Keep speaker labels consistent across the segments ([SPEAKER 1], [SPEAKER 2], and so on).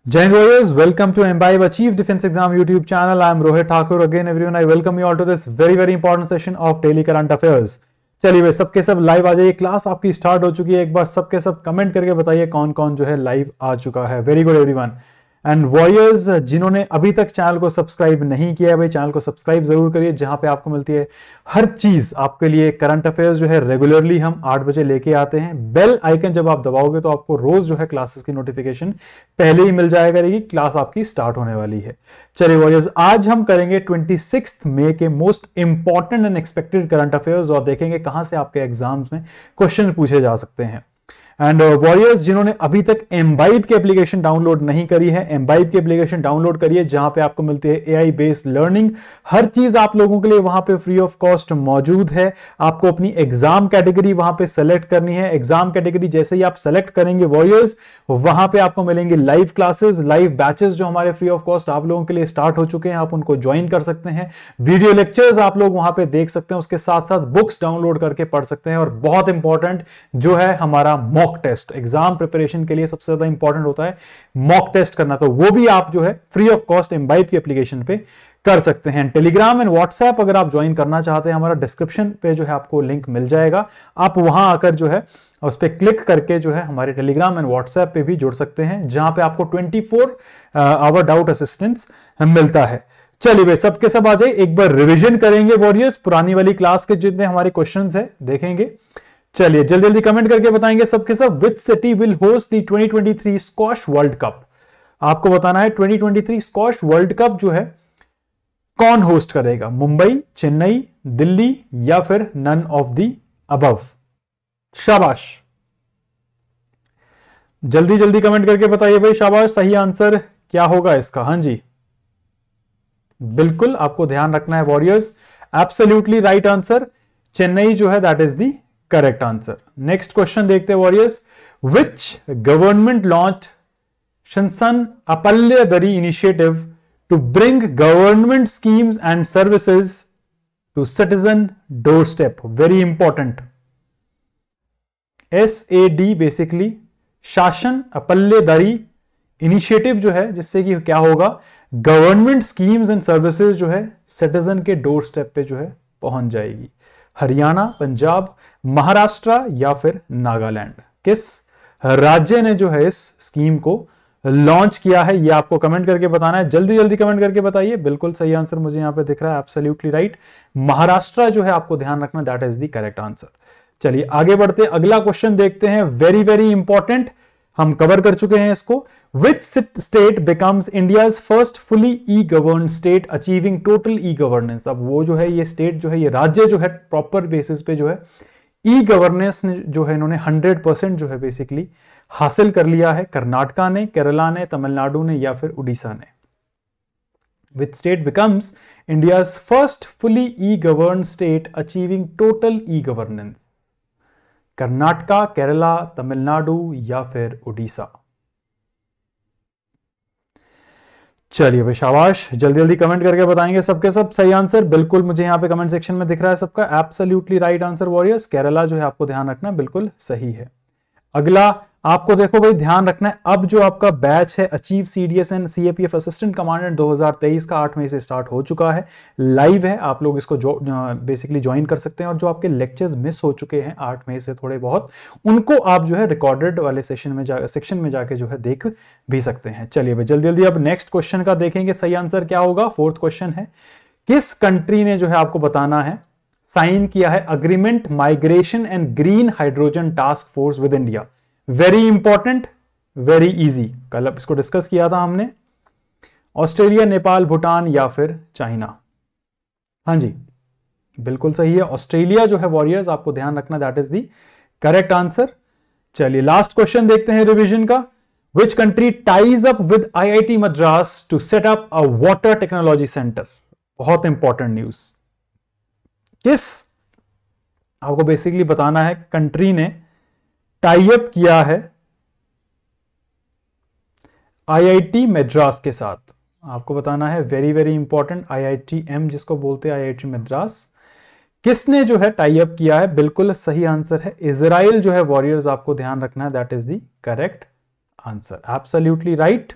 [SPEAKER 1] Jai Hind warriors, welcome to Imbibe Achieve Defense Exam YouTube channel. I am Rohit Thakur. Again everyone, I welcome you all to this very important session of daily current affairs. चलिए भाई सबके सब live आ जाइए, class आपकी start हो चुकी है। एक बार सबके सब कमेंट करके बताइए कौन कौन जो है लाइव आ चुका है। Very good everyone. And warriors जिन्होंने अभी तक चैनल को सब्सक्राइब नहीं किया है भाई, चैनल को सब्सक्राइब जरूर करिए, जहां पे आपको मिलती है हर चीज आपके लिए। करंट अफेयर्स जो है रेगुलरली हम 8 बजे लेके आते हैं। बेल आइकन जब आप दबाओगे तो आपको रोज जो है क्लासेस की नोटिफिकेशन पहले ही मिल जाया करेगी, क्लास आपकी स्टार्ट होने वाली है। चलिए वॉरियर्स, आज हम करेंगे 26 मई के most important and expected current affairs और देखेंगे कहां से आपके एग्जाम्स में क्वेश्चन पूछे जा सकते हैं। एंड वॉरियर्स जिन्होंने अभी तक एम्बाइब की एप्लीकेशन डाउनलोड नहीं करी है, एम्बाइब की एप्लीकेशन डाउनलोड करिए, जहां पे आपको मिलती है एआई बेस्ड लर्निंग। हर चीज आप लोगों के लिए वहां पे फ्री ऑफ कॉस्ट मौजूद है। आपको अपनी एग्जाम कैटेगरी वहां पे सेलेक्ट करनी है। एग्जाम कैटेगरी जैसे ही आप सेलेक्ट करेंगे वॉरियर्स, वहां पे आपको मिलेंगे लाइव क्लासेस, लाइव बैचेस जो हमारे फ्री ऑफ कॉस्ट आप लोगों के लिए स्टार्ट हो चुके हैं। आप उनको ज्वाइन कर सकते हैं। वीडियो लेक्चर्स आप लोग वहां पे देख सकते हैं, उसके साथ साथ बुक्स डाउनलोड करके पढ़ सकते हैं। और बहुत इंपॉर्टेंट जो है हमारा मॉक टेस्ट, एग्जाम प्रिपरेशन के लिए सबसे ज्यादा इंपॉर्टेंट होता है मॉक टेस्ट करना, तो वो भी आप जो है फ्री ऑफ कॉस्ट एम्बाइब की एप्लीकेशन पे कर सकते हैं। टेलीग्राम एंड व्हाट्सएप अगर आप ज्वाइन करना चाहते हैं, हमारा डिस्क्रिप्शन पे जो है आपको लिंक मिल जाएगा। आप वहां आकर जो है उस पर क्लिक करके जो है हमारे टेलीग्राम एंड व्हाट्सएप पे भी जुड़ सकते हैं, जहां पे आपको 24 आवर डाउट असिस्टेंस मिलता है। चलिए भाई सबके सब आ जाए, एक बार रिविजन करेंगे वॉरियर्स, पुरानी वाली क्लास के जितने हमारे क्वेश्चंस है देखेंगे। चलिए जल्दी जल्दी कमेंट करके बताएंगे सबके सब। Which city will host the 2023 squash world cup? आपको बताना है 2023 स्क्वॉश वर्ल्ड कप जो है कौन होस्ट करेगा? मुंबई, चेन्नई, दिल्ली या फिर नन ऑफ द अबव? शाबाश, जल्दी जल्दी कमेंट करके बताइए भाई। शाबाश, सही आंसर क्या होगा इसका? हाँ जी बिल्कुल, आपको ध्यान रखना है warriors. Absolutely right answer, Chennai जो है that is the correct answer. Next question देखते हैं warriors. Which government launch Shasan Aplyadari initiative to bring government schemes and services to citizen doorstep? Very important. SAD basically Shasan Aplyadari initiative जो है, जिससे कि क्या होगा, गवर्नमेंट स्कीम्स एंड सर्विसेज जो है सिटीजन के डोर स्टेप पे जो है पहुंच जाएगी। हरियाणा, पंजाब, महाराष्ट्र या फिर नागालैंड? किस राज्य ने जो है इस स्कीम को लॉन्च किया है, ये आपको कमेंट करके बताना है। जल्दी जल्दी कमेंट करके बताइए। बिल्कुल सही आंसर मुझे यहां पे दिख रहा है, एब्सोल्युटली राइट। महाराष्ट्र जो है आपको ध्यान रखना, that is the correct answer. चलिए आगे बढ़ते, अगला क्वेश्चन देखते हैं। वेरी वेरी इंपॉर्टेंट, हम कवर कर चुके हैं इसको। Which state becomes India's first fully e-governed state achieving total e-governance? अब वो जो है ये स्टेट जो है, ये राज्य जो है प्रॉपर बेसिस पे जो है ई गवर्नेंस जो है इन्होंने 100% जो है बेसिकली हासिल कर लिया है। कर्नाटका ने, केरला ने, तमिलनाडु ने या फिर उड़ीसा ने? Which state becomes India's first fully e-governed state achieving total e-governance? Karnataka, Kerala, Tamil Nadu या फिर उड़ीसा? चलिए भाई शाबाश, जल्दी जल्दी कमेंट करके बताएंगे सबके सब सही आंसर। बिल्कुल मुझे यहाँ पे कमेंट सेक्शन में दिख रहा है सबका absolutely right answer warriors. Kerala जो है आपको ध्यान रखना बिल्कुल सही है। अगला आपको देखो भाई ध्यान रखना है, अब जो आपका बैच है achieve CDS and CAPF assistant commandant 2023 का 8 मई से स्टार्ट हो चुका है, लाइव है। आप लोग इसको बेसिकली ज्वाइन कर सकते हैं। और जो आपके लेक्चर्स मिस हो चुके हैं 8 मई से थोड़े बहुत, उनको आप जो है रिकॉर्डेड वाले सेक्शन में जाके जो है देख भी सकते हैं। चलिए भाई जल्दी जल्दी अब नेक्स्ट क्वेश्चन का देखेंगे सही आंसर क्या होगा। 4th क्वेश्चन है, किस कंट्री ने जो है आपको बताना है साइन किया है agreement migration and green hydrogen task force with India? Very important, very easy, कल अब इसको डिस्कस किया था हमने। ऑस्ट्रेलिया, नेपाल, भूटान या फिर चाइना? हाँ जी बिल्कुल सही है, ऑस्ट्रेलिया जो है वॉरियर्स, आपको ध्यान रखना that is the correct answer. चलिए लास्ट क्वेश्चन देखते हैं रिवीजन का। Which country ties up with IIT Madras to set up a water technology centre? बहुत इंपॉर्टेंट न्यूज। किस आपको बेसिकली बताना है, कंट्री ने टाई अप किया है आईआईटी मद्रास के साथ। आपको बताना है, वेरी वेरी इंपॉर्टेंट, आईआईटीएम जिसको बोलते हैं, आईआईटी मद्रास। किसने जो है टाई अप किया है? बिल्कुल सही आंसर है इजराइल जो है वॉरियर्स, आपको ध्यान रखना है, that is the correct answer, absolutely right.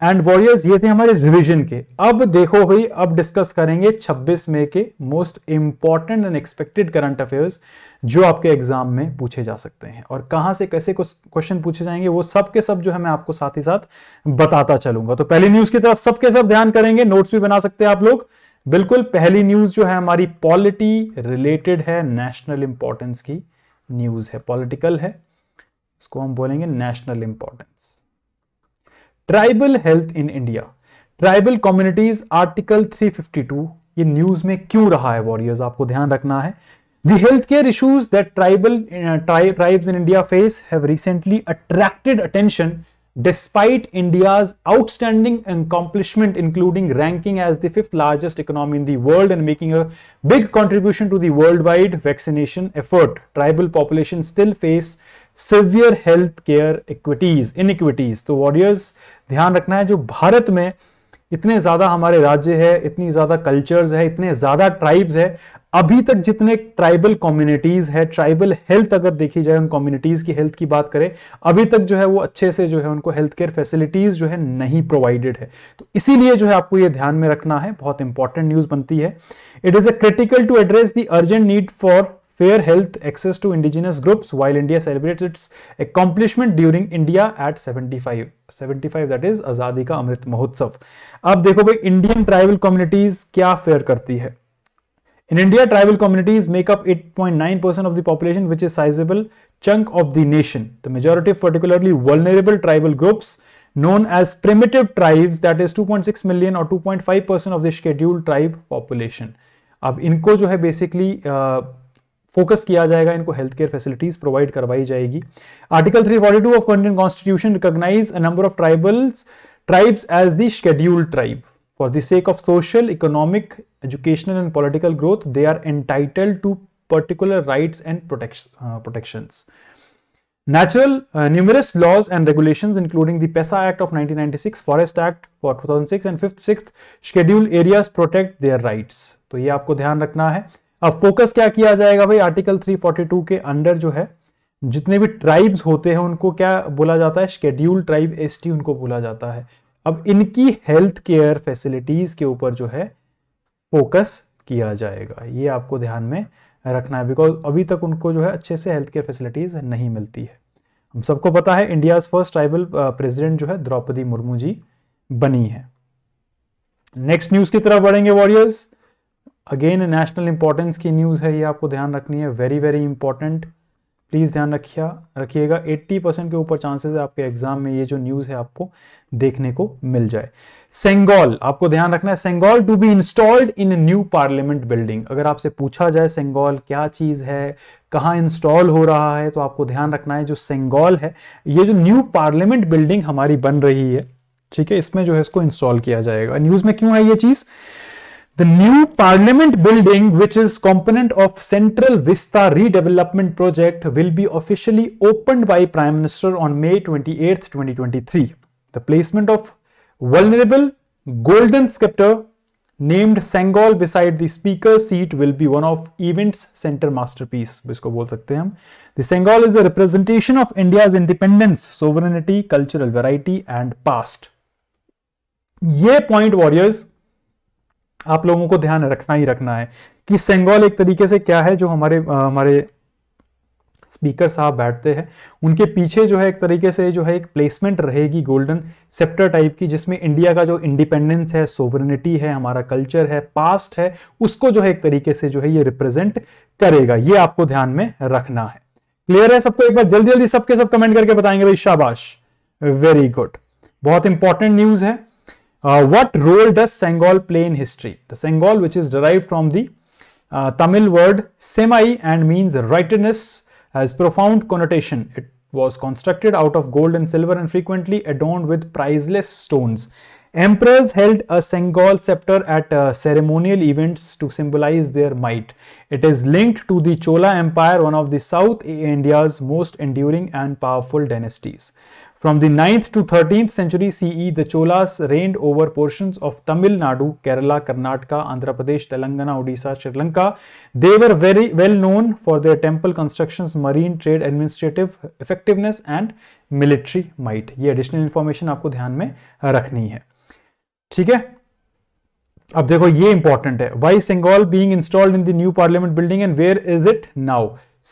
[SPEAKER 1] And warriors ये थे हमारे रिवीजन के। अब देखो भाई, अब डिस्कस करेंगे 26 मई के most important and expected current affairs जो आपके एग्जाम में पूछे जा सकते हैं, और कहां से कैसे क्वेश्चन पूछे जाएंगे वो सब के सब जो है मैं आपको साथ ही साथ बताता चलूंगा। तो पहली न्यूज की तरफ सबके सब ध्यान करेंगे, नोट्स भी बना सकते हैं आप लोग। बिल्कुल पहली न्यूज जो है हमारी पॉलिटी रिलेटेड है, नेशनल इंपॉर्टेंस की न्यूज है, पॉलिटिकल है, इसको हम बोलेंगे national importance. Tribal health in India, tribal communities, article 352 ये न्यूज में क्यों रहा है वॉरियर्स, आपको ध्यान रखना है। The healthcare issues that tribes in India face have recently attracted attention despite India's outstanding accomplishment, including ranking as the 5th largest economy in the world and making a big contribution to the worldwide vaccination effort. Tribal populations still face severe healthcare inequities. तो warriors ध्यान रखना है, जो भारत में इतने ज्यादा हमारे राज्य है, इतनी ज्यादा कल्चर्स है, इतने ज्यादा ट्राइब्स है, अभी तक जितने ट्राइबल कम्युनिटीज है, ट्राइबल हेल्थ अगर देखी जाए, उन कम्युनिटीज की हेल्थ की बात करें, अभी तक जो है वो अच्छे से जो है उनको हेल्थ केयर फैसिलिटीज जो है नहीं प्रोवाइडेड है। तो इसीलिए जो है आपको ये ध्यान में रखना है, बहुत इंपॉर्टेंट न्यूज बनती है। It is a critical to address the urgent need for fair health access to indigenous groups while India celebrates its accomplishment during India at 75 that is आजादी का अमृत महोत्सव। अब देखो भाई, इंडियन ट्राइबल कम्युनिटीज क्या fair करती है। In India, tribal communities make up 8.9% of the population, which is sizable chunk of the nation. The majority of particularly vulnerable tribal groups known as primitive tribes, that is 2.6 million or 2.5% of the scheduled tribe population. अब इनको जो है basically focus किया जाएगा, इनको health care facilities provide करवाई जाएगी। Article 342 of Indian constitution recognise a number of tribes as the scheduled tribe for the sake of social, economic, educational and political growth. They are entitled to particular rights and protections. Numerous laws and regulations, including the PESA Act of 1996, Forest Act for 2006 and 6th Scheduled Areas protect their rights. तो ये आपको ध्यान रखना है। अब focus क्या किया जाएगा भाई, आर्टिकल 342 के अंडर जो है जितने भी ट्राइब्स होते हैं उनको क्या बोला जाता है, शेड्यूल्ड ट्राइब, एसटी उनको बोला जाता है। अब इनकी हेल्थ केयर फैसिलिटीज के ऊपर जो है फोकस किया जाएगा, ये आपको ध्यान में रखना है, बिकॉज अभी तक उनको जो है अच्छे से हेल्थ केयर फैसिलिटीज नहीं मिलती है। हम सबको पता है इंडिया फर्स्ट ट्राइबल प्रेसिडेंट जो है द्रौपदी मुर्मू जी बनी है। नेक्स्ट न्यूज की तरफ बढ़ेंगे वॉरियर्स। अगेन नेशनल इंपॉर्टेंस की न्यूज है, ये आपको ध्यान रखनी है, वेरी वेरी इंपॉर्टेंट, प्लीज ध्यान रखिएगा। 80% के ऊपर चांसेस है आपके एग्जाम में ये जो न्यूज है आपको देखने को मिल जाए। सेंगोल, आपको ध्यान रखना है, Sengol to be installed in new parliament building. अगर आपसे पूछा जाए सेंगोल क्या चीज है, कहां इंस्टॉल हो रहा है, तो आपको ध्यान रखना है जो सेंगोल है, ये जो न्यू पार्लियामेंट बिल्डिंग हमारी बन रही है, ठीक है, इसमें जो है इसको इंस्टॉल किया जाएगा। न्यूज में क्यों है ये चीज? The new parliament building, which is component of Central Vista redevelopment project, will be officially opened by Prime Minister on May 28th, 2023. The placement of vulnerable golden scepter named Sengol beside the speaker's seat will be one of event's center masterpiece, इसको बोल सकते हैं हम। The Sengol is a representation of India's independence, sovereignty, cultural variety and past. ये point warriors आप लोगों को ध्यान रखना ही रखना है कि सेंगोल एक तरीके से क्या है, जो हमारे स्पीकर साहब बैठते हैं उनके पीछे जो है एक तरीके से जो है एक प्लेसमेंट रहेगी गोल्डन सेप्टर टाइप की, जिसमें इंडिया का जो इंडिपेंडेंस है, सोवरेनिटी है, हमारा कल्चर है, पास्ट है, उसको जो है एक तरीके से जो है ये रिप्रेजेंट करेगा। ये आपको ध्यान में रखना है। क्लियर है सबको? एक बार जल्दी जल्दी सबके सब कमेंट करके बताएंगे भाई, शाबाश, वेरी गुड। बहुत इंपॉर्टेंट न्यूज है। What role does Sengol play in history? The Sengol, which is derived from the Tamil word semai and means rightness, has profound connotation. It was constructed out of gold and silver and frequently adorned with priceless stones. Emperors held a Sengol scepter at ceremonial events to symbolize their might. It is linked to the Chola Empire, one of the South India's most enduring and powerful dynasties. From the 9th to 13th century CE, the Cholas reigned over portions of Tamil Nadu, Kerala, Karnataka, Andhra Pradesh, Telangana, Odisha, Sri Lanka. They were very well known for their temple constructions, marine trade, administrative effectiveness and military might. ये additional information आपको ध्यान में रखनी है, ठीक है। अब देखो ये इंपॉर्टेंट है, why Sengol being installed in the new parliament building and where is it now?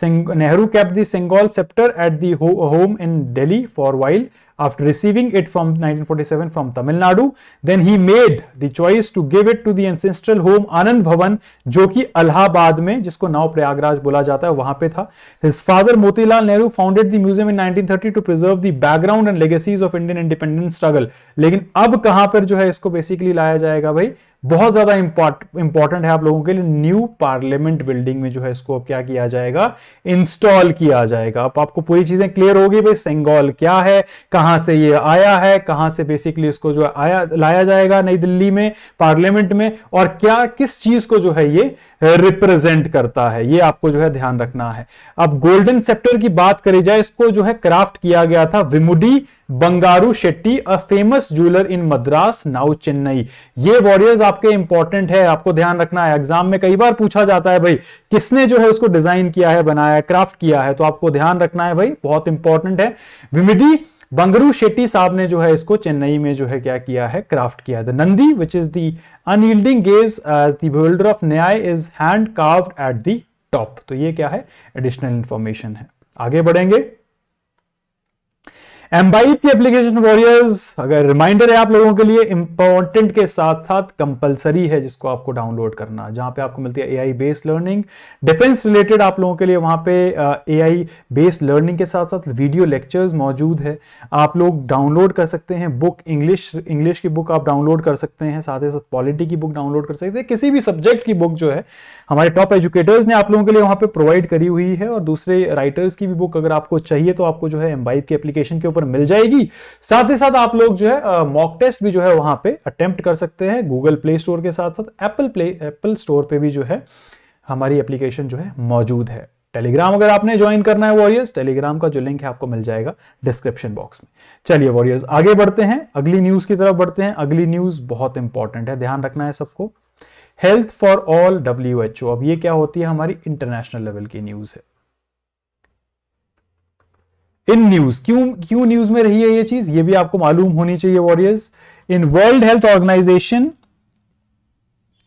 [SPEAKER 1] Nehru kept the Sengol scepter at the home in Delhi for a while after receiving it from 1947 from Tamil Nadu. Then he made the choice to give it to the ancestral home Anand Bhavan, जो कि इलाहाबाद में, जिसको now Prayagraj बोला जाता है, वहां पे था। His father Motilal Nehru founded the museum in 1930 to preserve the background and legacies of Indian independence struggle. लेकिन अब कहां पर जो है इसको बेसिकली लाया जाएगा भाई, बहुत ज्यादा इंपॉर्टेंट है आप लोगों के लिए, न्यू पार्लियामेंट बिल्डिंग में जो है इसको क्या किया जाएगा, इंस्टॉल किया जाएगा। अब आपको पूरी चीजें क्लियर होगी भाई, सेंगोल क्या है, कहां से ये आया है, कहां से बेसिकली इसको जो है लाया जाएगा नई दिल्ली में पार्लियामेंट में, और क्या किस चीज को जो है ये रिप्रेजेंट करता है, ये आपको जो है ध्यान रखना है। अब गोल्डन सेप्टर की बात करी जाए, इसको जो है क्राफ्ट किया गया था Vummidi Bangaru Shetty, a famous jeweller in Madras now Chennai. ये वॉरियर्स आपके इंपॉर्टेंट है, आपको ध्यान रखना है, एग्जाम में कई बार पूछा जाता है भाई किसने जो है उसको डिजाइन किया है, बनाया है, क्राफ्ट किया है, तो आपको ध्यान रखना है भाई, बहुत इंपॉर्टेंट है। विमुडी बंगरू शेट्टी साहब ने जो है इसको चेन्नई में जो है क्या किया है, क्राफ्ट किया है। The Nandi which is the unyielding gaze as the builder of nyaya is hand carved at the top. तो ये क्या है, एडिशनल इंफॉर्मेशन है। आगे बढ़ेंगे, एम्बाइब की एप्लीकेशन वॉरियर्स, अगर रिमाइंडर है आप लोगों के लिए, इंपॉर्टेंट के साथ साथ कंपलसरी है, जिसको आपको डाउनलोड करना, जहां पे आपको मिलती है AI based learning, defence related आप लोगों के लिए वहां पे एआई बेस्ड लर्निंग के साथ साथ वीडियो लेक्चर्स मौजूद है, आप लोग डाउनलोड कर सकते हैं। बुक इंग्लिश की बुक आप डाउनलोड कर सकते हैं, साथ ही साथ पॉलिटी की बुक डाउनलोड कर सकते हैं, किसी भी सब्जेक्ट की बुक जो है हमारे टॉप एजुकेटर्स ने आप लोगों के लिए वहां पे प्रोवाइड करी हुई है, और दूसरे राइटर्स की भी बुक अगर आपको चाहिए तो आपको जो है एम्बाइब की एप्लीकेशन के ऊपर मिल जाएगी। साथ ही साथ आप लोग जो है मॉक टेस्ट भी जो है वहां पे अटेम्प्ट कर सकते हैं, गूगल प्ले स्टोर के साथ साथ एप्पल स्टोर पे भी जो है हमारी एप्लीकेशन जो है मौजूद है। टेलीग्राम अगर आपने ज्वाइन करना है वॉरियर्स, टेलीग्राम का जो लिंक है आपको मिल जाएगा डिस्क्रिप्शन बॉक्स में। चलिए वॉरियर्स आगे बढ़ते हैं, अगली न्यूज की तरफ बढ़ते हैं। अगली न्यूज बहुत इंपॉर्टेंट है, ध्यान रखना है सबको। हेल्थ फॉर ऑल WHO, अब ये क्या होती है, हमारी इंटरनेशनल लेवल की न्यूज है। इन न्यूज क्यों न्यूज में रही है ये चीज, ये भी आपको मालूम होनी चाहिए warriors. In World Health Organization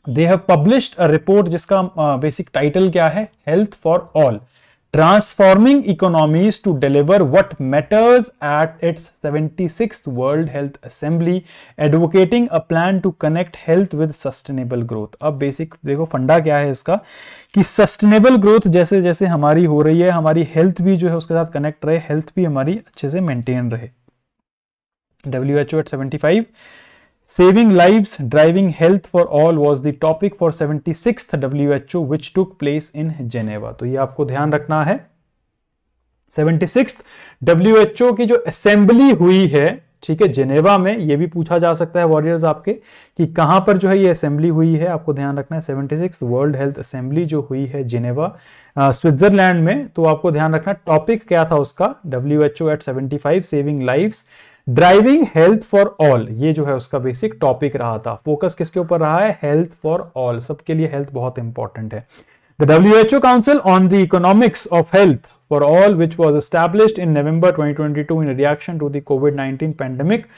[SPEAKER 1] they have published a report जिसका बेसिक टाइटल क्या है, health for all, transforming economies to deliver what matters at its 76th World Health Assembly, advocating a plan to connect health with sustainable growth. अब basic देखो funda क्या है इसका, कि sustainable growth जैसे जैसे हमारी हो रही है, हमारी हेल्थ भी जो है उसके साथ कनेक्ट रहे, हेल्थ भी हमारी अच्छे से मेंटेन रहे। WHO at 75, saving lives, driving health for all was the topic for 76th WHO which took place in Geneva। तो ये आपको ध्यान रखना है, 76th WHO की जो असेंबली हुई है, ठीक है, जेनेवा में, ये भी पूछा जा सकता है वॉरियर्स आपके कि कहां पर जो है ये असेंबली हुई है, आपको ध्यान रखना है 76th वर्ल्ड हेल्थ असेंबली जो हुई है जेनेवा स्विट्जरलैंड में। तो आपको ध्यान रखना टॉपिक क्या था उसका, WHO at 75, saving lives, driving health for all, ये जो है उसका बेसिक टॉपिक रहा था। फोकस किसके ऊपर रहा है, हेल्थ फॉर ऑल, सबके लिए हेल्थ बहुत इंपॉर्टेंट है। The WHO Council on the Economics of Health for All, which was established in November 2022 in reaction to the COVID-19 pandemic,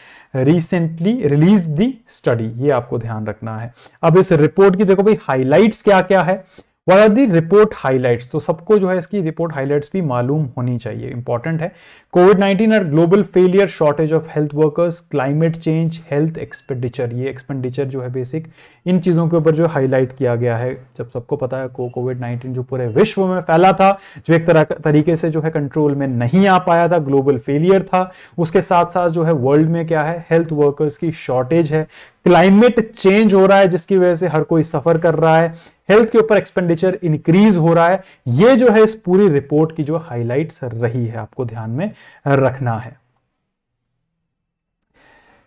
[SPEAKER 1] recently released the study। ये आपको ध्यान रखना है। अब इस रिपोर्ट की देखो भाई हाइलाइट्स क्या क्या है, What are the report highlights? तो सबको जो है इसकी रिपोर्ट हाइलाइट्स भी मालूम होनी चाहिए, इंपॉर्टेंट है। कोविड-19 और global failure, shortage of health workers, climate change, health expenditure, ये एक्सपेंडिचर जो है बेसिक इन चीजों के ऊपर जो हाईलाइट किया गया है। जब सबको पता है कोविड-19 जो पूरे विश्व में फैला था, जो एक तरीके से जो है कंट्रोल में नहीं आ पाया था, ग्लोबल फेलियर था, उसके साथ साथ जो है वर्ल्ड में क्या है, हेल्थ वर्कर्स की शॉर्टेज है, क्लाइमेट चेंज हो रहा है जिसकी वजह से हर कोई सफर कर रहा है, हेल्थ के ऊपर एक्सपेंडिचर इंक्रीज हो रहा है। ये जो है इस पूरी रिपोर्ट की जो हाइलाइट्स रही है, आपको ध्यान में रखना है।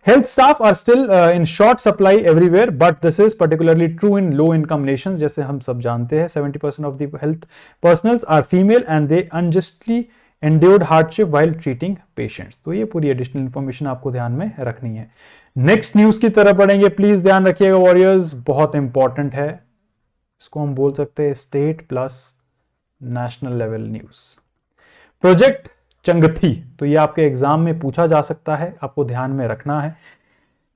[SPEAKER 1] Health staff are still in short supply everywhere, but this is particularly true in low income nations. जैसे हम सब जानते हैं 70% of the health personals are female and they unjustly endured hardship while treating patients. तो ये पूरी additional information आपको ध्यान में रखनी है. नेक्स्ट न्यूज की तरफ बढ़ेंगे, प्लीज ध्यान रखिएगा वॉरियर्स, बहुत इंपॉर्टेंट है. इसको हम बोल सकते हैं state plus national level news. Project Changathi, तो ये आपके एग्जाम में पूछा जा सकता है, आपको ध्यान में रखना है.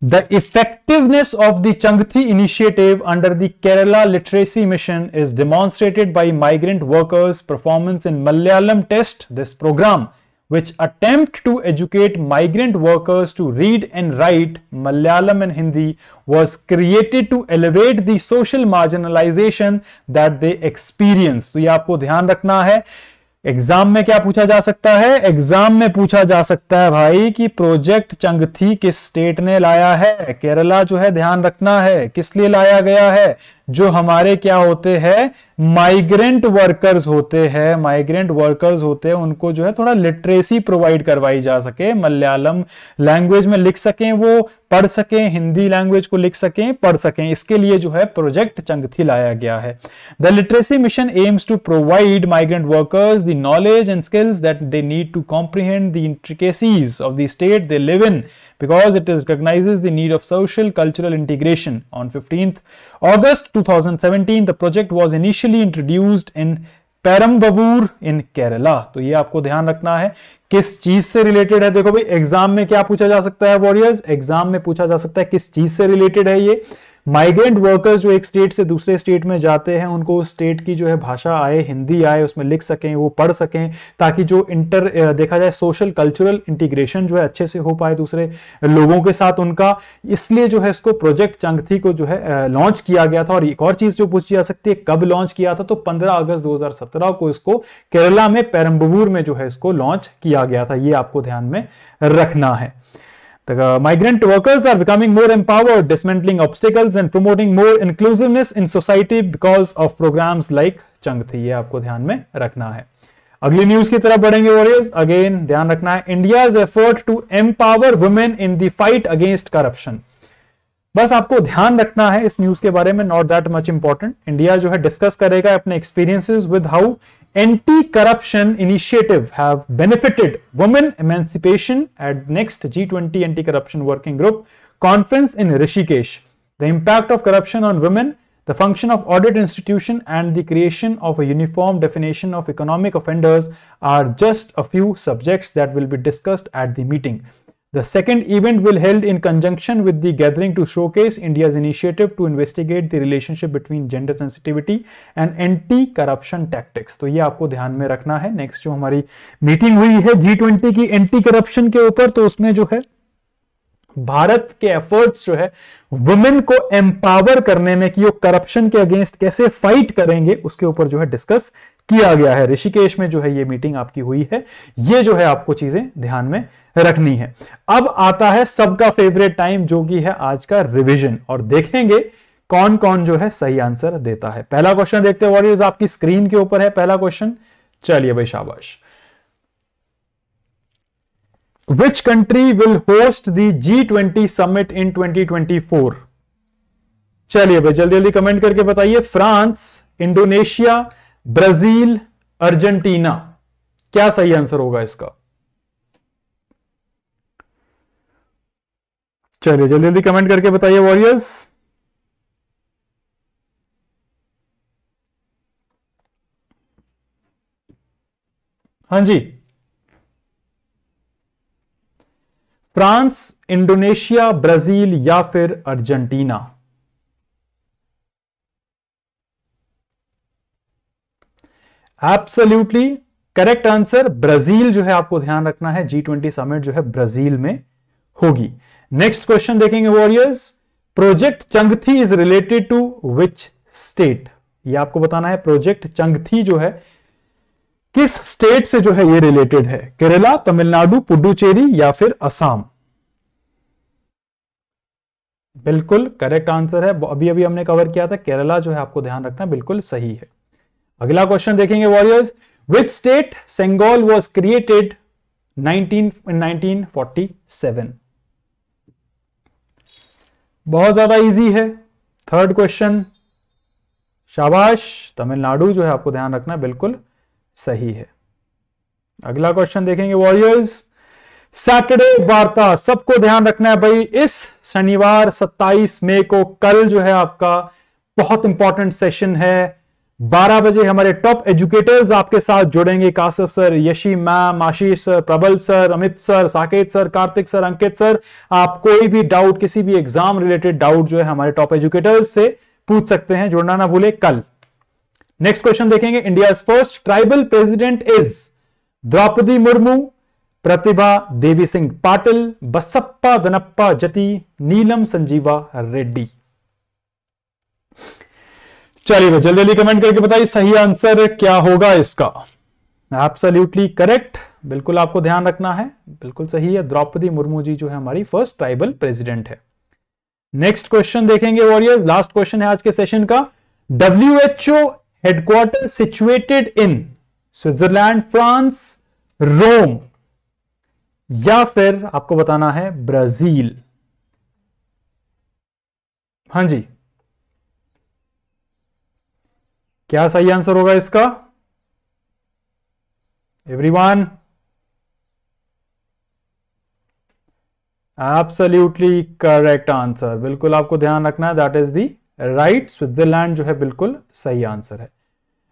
[SPEAKER 1] The effectiveness of the Changthi initiative under the Kerala Literacy Mission is demonstrated by migrant workers' performance in Malayalam test. This program, which attempt to educate migrant workers to read and write Malayalam and Hindi, was created to elevate the social marginalization that they experience. तो ये आपको ध्यान रखना है. Exam में क्या पूछा जा सकता है? एग्जाम में पूछा जा सकता है भाई कि प्रोजेक्ट चंगथी किस स्टेट ने लाया है. केरला जो है ध्यान रखना है किस लिए लाया गया है, जो हमारे क्या होते हैं माइग्रेंट वर्कर्स होते हैं, माइग्रेंट वर्कर्स होते हैं, उनको जो है थोड़ा लिटरेसी प्रोवाइड करवाई जा सके, मलयालम लैंग्वेज में लिख सकें, वो पढ़ सकें, हिंदी लैंग्वेज को लिख सकें, पढ़ सकें. इसके लिए जो है प्रोजेक्ट चंगथी लाया गया है. The literacy mission aims to provide migrant workers the knowledge and skills that they need to comprehend the intricacies of the state they live in, because it recognizes the need of social cultural integration. On 15th August 2017, the project was initially introduced in Perambavoor in Kerala. तो ये आपको ध्यान रखना है किस चीज से related है. देखो भाई एग्जाम में क्या पूछा जा सकता है वॉरियर्स, एग्जाम में पूछा जा सकता है किस चीज से रिलेटेड है ये. माइग्रेंट वर्कर्स जो एक स्टेट से दूसरे स्टेट में जाते हैं, उनको उस स्टेट की जो है भाषा आए, हिंदी आए, उसमें लिख सकें, वो पढ़ सकें, ताकि जो देखा जाए सोशल कल्चरल इंटीग्रेशन जो है अच्छे से हो पाए दूसरे लोगों के साथ उनका. इसलिए जो है इसको प्रोजेक्ट चंगथी को जो है लॉन्च किया गया था. और एक और चीज जो पूछी जा सकती है कब लॉन्च किया था, तो 15 अगस्त 2017 को इसको केरला में पेरम्बवूर में जो है इसको लॉन्च किया गया था. ये आपको ध्यान में रखना है. Migrant workers are becoming more empowered, dismantling obstacles and promoting more inclusiveness in society because of programs like Changthi. ये आपको ध्यान में रखना है. अगली न्यूज की तरफ बढ़ेंगे वॉरियर्स. अगेन ध्यान रखना है, India's effort to empower women in the fight against corruption. बस आपको ध्यान रखना है इस न्यूज के बारे में, not that much important. India जो है डिस्कस करेगा अपने experiences with how anti-corruption initiative have benefited women emancipation at next G20 anti-corruption working group conference in Rishikesh. The impact of corruption on women, the function of audit institution and the creation of a uniform definition of economic offenders are just a few subjects that will be discussed at the meeting. The second event will held in conjunction with the gathering to showcase India's initiative to investigate the relationship between gender sensitivity and anti-corruption tactics. तो ये आपको ध्यान में रखना है. Next जो हमारी meeting हुई है G20 की एंटी करप्शन के ऊपर, तो उसमें जो है भारत के एफर्ट्स जो है वुमेन को एम्पावर करने में कि वो करप्शन के अगेंस्ट कैसे फाइट करेंगे उसके ऊपर जो है डिस्कस किया गया है. ऋषिकेश में जो है ये मीटिंग आपकी हुई है. ये जो है आपको चीजें ध्यान में रखनी है. अब आता है सबका फेवरेट टाइम जो कि है आज का रिवीजन, और देखेंगे कौन कौन जो है सही आंसर देता है. पहला क्वेश्चन देखते हैं वॉरियर्स, आपकी स्क्रीन के ऊपर है पहला क्वेश्चन. चलिए भाई शाबाश. Which country will host the G20 summit in 2024? चलिए भाई जल्दी जल्दी कमेंट करके बताइए. France, Indonesia, Brazil, Argentina. क्या सही आंसर होगा इसका? चलिए जल्दी जल्दी कमेंट करके बताइए वॉरियर्स. हाँ जी, फ्रांस, इंडोनेशिया, ब्राजील या फिर Argentina. Absolutely correct answer Brazil जो है आपको ध्यान रखना है. G20 समिट जो है ब्राजील में होगी. नेक्स्ट क्वेश्चन देखेंगे warriors. Project Changathi is related to which state? ये आपको बताना है. प्रोजेक्ट चंगथी जो है किस स्टेट से जो है ये रिलेटेड है? केरला, तमिलनाडु, पुडुचेरी या फिर असम? बिल्कुल करेक्ट आंसर है. अभी अभी हमने कवर किया था केरला जो है आपको ध्यान रखना बिल्कुल सही है. अगला क्वेश्चन देखेंगे warriors. Which state Sengol was created 1947? बहुत ज्यादा इजी है। थर्ड क्वेश्चन, शाबाश, तमिलनाडु जो है आपको ध्यान रखना बिल्कुल सही है। अगला क्वेश्चन देखेंगे वॉरियर्स, सैटरडे वार्ता, सबको ध्यान रखना है भाई, इस शनिवार 27 मई को, कल जो है आपका बहुत इंपॉर्टेंट सेशन है। 12 बजे हमारे टॉप एजुकेटर्स आपके साथ जुड़ेंगे, Kashif sir, Yashi ma'am, Ashish sir, Prabal sir, Amit sir, Saket sir, Kartik sir, Ankit sir. आप कोई भी डाउट, किसी भी एग्जाम रिलेटेड डाउट जो है हमारे टॉप एजुकेटर्स से पूछ सकते हैं, जुड़ना ना भूले कल। नेक्स्ट क्वेश्चन देखेंगे, India first tribal president is Draupadi Murmu, Pratibha Devi Singh Patil, Basappa Danappa Jatti, Neelam Sanjeeva Reddy. चलिए जल्दी जल्दी कमेंट करके बताइए सही आंसर क्या होगा इसका। एब्सोल्युटली करेक्ट, बिल्कुल आपको ध्यान रखना है, बिल्कुल सही है। द्रौपदी मुर्मू जी जो है हमारी फर्स्ट ट्राइबल प्रेसिडेंट है। नेक्स्ट क्वेश्चन देखेंगे वॉरियर्स, लास्ट क्वेश्चन है आज के सेशन का। WHO headquarter situated in Switzerland, France, Rome, या फिर आपको बताना है ब्राजील। हाँ जी, क्या सही आंसर होगा इसका एवरीवन? एब्सोल्युटली करेक्ट आंसर, बिल्कुल आपको ध्यान रखना है, that is the right, Switzerland जो है बिल्कुल सही आंसर है।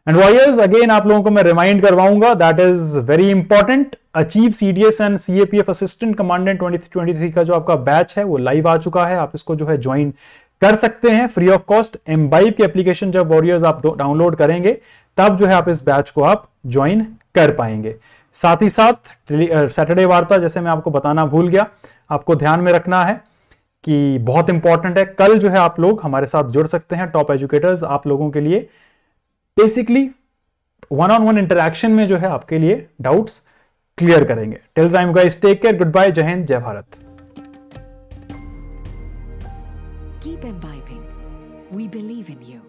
[SPEAKER 1] एंड वॉरियर्स अगेन आप लोगों को मैं रिमाइंड करवाऊंगा, that is very important, achieve CDS and CAPF assistant commandant 2323 का जो आपका बैच है वो लाइव आ चुका है। आप इसको जो है ज्वाइन कर सकते हैं फ्री ऑफ कॉस्ट। एम्बाइब की एप्लीकेशन जब वॉरियर्स आप डाउनलोड करेंगे तब जो है आप इस बैच को आप ज्वाइन कर पाएंगे। साथ ही साथ सैटरडे वार्ता, जैसे मैं आपको बताना भूल गया, आपको ध्यान में रखना है कि बहुत इंपॉर्टेंट है। कल जो है आप लोग हमारे साथ जुड़ सकते हैं, टॉप एजुकेटर्स आप लोगों के लिए बेसिकली वन-ऑन-वन इंटरैक्शन में जो है आपके लिए डाउट्स क्लियर करेंगे। Till time guys, take care, good bye, जय हिंद, जय Bharat.
[SPEAKER 2] Keep imbibing. We believe in you.